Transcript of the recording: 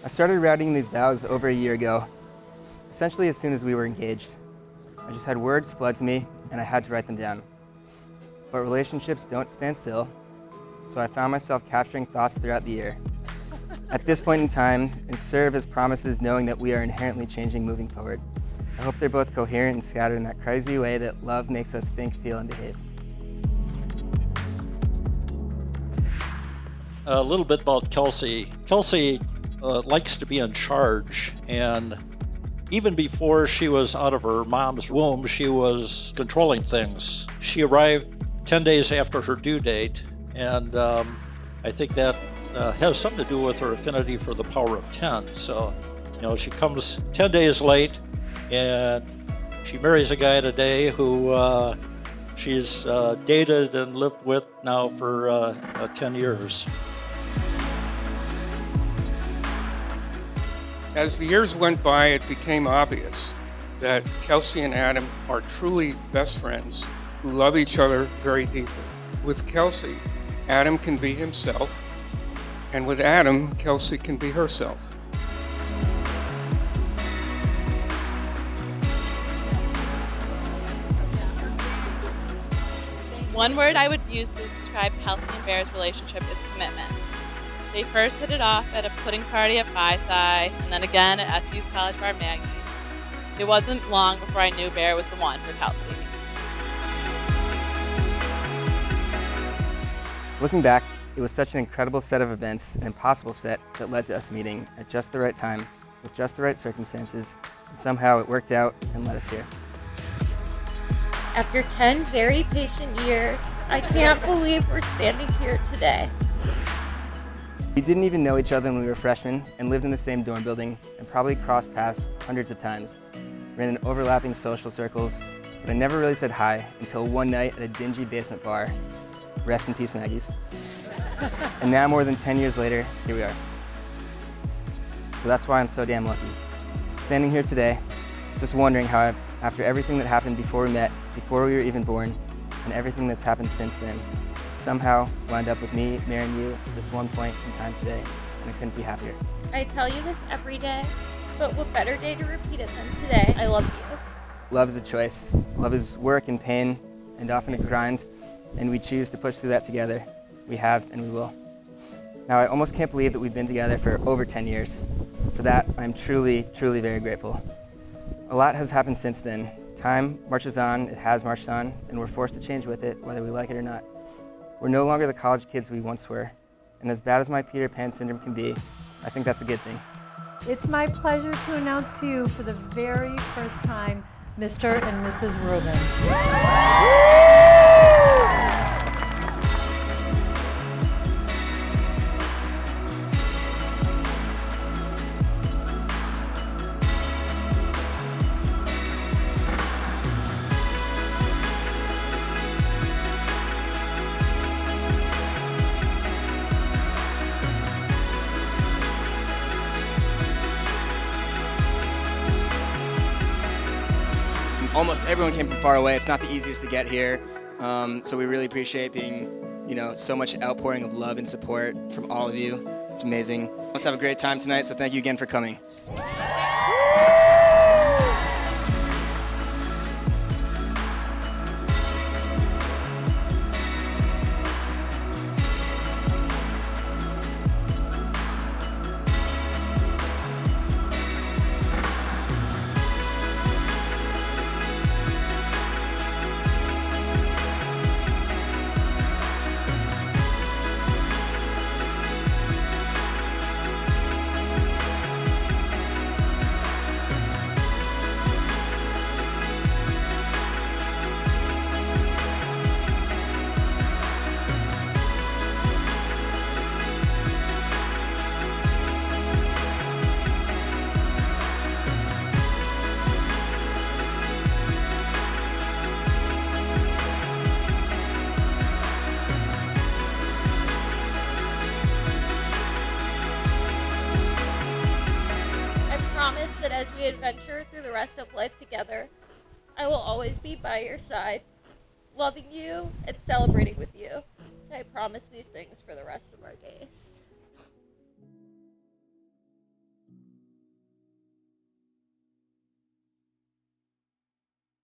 started writing these vows over a year ago, essentially as soon as we were engaged. I just had words flood to me, and I had to write them down. But relationships don't stand still, so I found myself capturing thoughts throughout the year. At this point in time, and serve as promises knowing that we are inherently changing moving forward. I hope they're both coherent and scattered in that crazy way that love makes us think, feel, and behave. A little bit about Kelsey. Kelsey likes to be in charge, and even before she was out of her mom's womb, she was controlling things. She arrived 10 days after her due date, and I think that has something to do with her affinity for the power of 10. So, she comes 10 days late, and she marries a guy today who she's dated and lived with now for 10 years. As the years went by, it became obvious that Kelsey and Adam are truly best friends who love each other very deeply. With Kelsey, Adam can be himself, and with Adam, Kelsey can be herself. One word I would use to describe Kelsey and Phairis' relationship is commitment. They first hit it off at a pudding party at Beachside, and then again at SU's College Bar Maggie. It wasn't long before I knew Bear was the one for Kelsey. Looking back, it was such an incredible set of events, an impossible set that led to us meeting at just the right time, with just the right circumstances, and somehow it worked out and led us here. After 10 very patient years, I can't believe we're standing here today. We didn't even know each other when we were freshmen and lived in the same dorm building and probably crossed paths hundreds of times. Ran in overlapping social circles, but I never really said hi until one night at a dingy basement bar. Rest in peace, Maggie's. And now, more than 10 years later, here we are. So that's why I'm so damn lucky. Standing here today, just wondering how after everything that happened before we met, before we were even born, and everything that's happened since then, somehow wound up with me marrying you at this one point in time today, and I couldn't be happier. I tell you this every day, but what better day to repeat it than today? I love you. Love is a choice. Love is work and pain, and often a grind, and we choose to push through that together. We have, and we will. Now, I almost can't believe that we've been together for over 10 years. For that, I'm truly, truly very grateful. A lot has happened since then. Time marches on, it has marched on, and we're forced to change with it, whether we like it or not. We're no longer the college kids we once were, and as bad as my Peter Pan syndrome can be, I think that's a good thing. It's my pleasure to announce to you for the very first time, Mr. and Mrs. Rubin. Almost everyone came from far away. It's not the easiest to get here, so we really appreciate being, so much outpouring of love and support from all of you. It's amazing. Let's have a great time tonight, so thank you again for coming. That as we adventure through the rest of life together, I will always be by your side, loving you and celebrating with you. I promise these things for the rest of our days.